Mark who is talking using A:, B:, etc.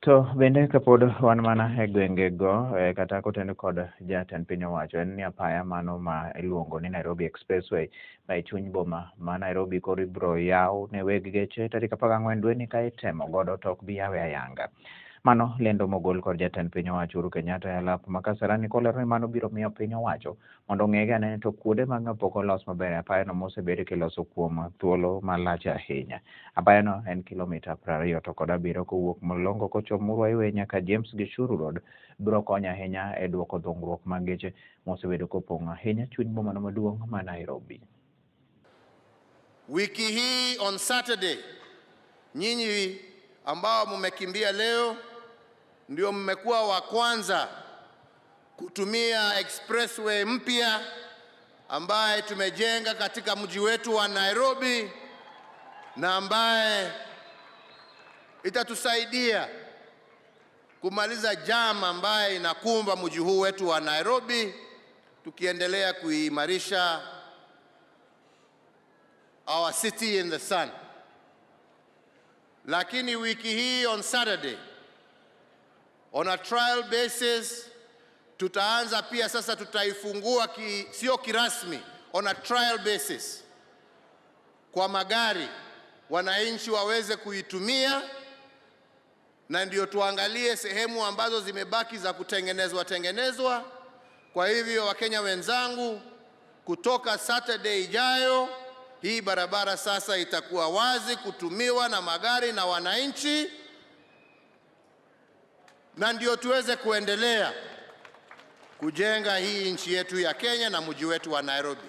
A: To bende kapod wan mana e gwengego kata kotendo kod jatend piny owacho en ni apaya mano ma iluongo ni Nairobi Expressway ma chuny boma ma Nairobi koro ibro yaw ne weg geche tarik 14 dwe ni ka itemo godo to ok bi yawe ayanga. Mano lendo mogol kod jatend piny owacho Uhuru Kenyatta e alap ma Kasarani kolero ni mano biro miyo piny owacho mondo ng'ege ane to kuonde mag pok olos maber apaya no mosebed kiloso kuom thuolo malach ahinya. Apaya no en kilomita 20 to kod 7 kowuok Mlolongo kochomo Murwa nyaka James Gishuru Road biro konyo ahinya e duoko dhungruok mag geche mosebedo kopong'o ahinya chuny boma maduong' ma Nairobi.
B: Wiki hii on Saturday, nyinyi ambao mmekimbia leo ndio mmekuwa wa kwanza kutumia expressway mpya ambaye tumejenga katika mji wetu wa Nairobi na ambaye itatusaidia kumaliza jam ambaye inakumba mji huu wetu wa Nairobi, tukiendelea kuimarisha our city in the sun. Lakini wiki hii on Saturday, on a trial basis, tutaanza pia sasa, tutaifungua sio kirasmi, on a trial basis kwa magari wananchi waweze kuitumia, na ndio tuangalie sehemu ambazo zimebaki za kutengenezwa. Kwa hivyo Wakenya wenzangu, kutoka Saturday ijayo hii barabara sasa itakuwa wazi kutumiwa na magari na wananchi, na ndio tuweze kuendelea kujenga hii nchi yetu ya Kenya na mji wetu wa Nairobi.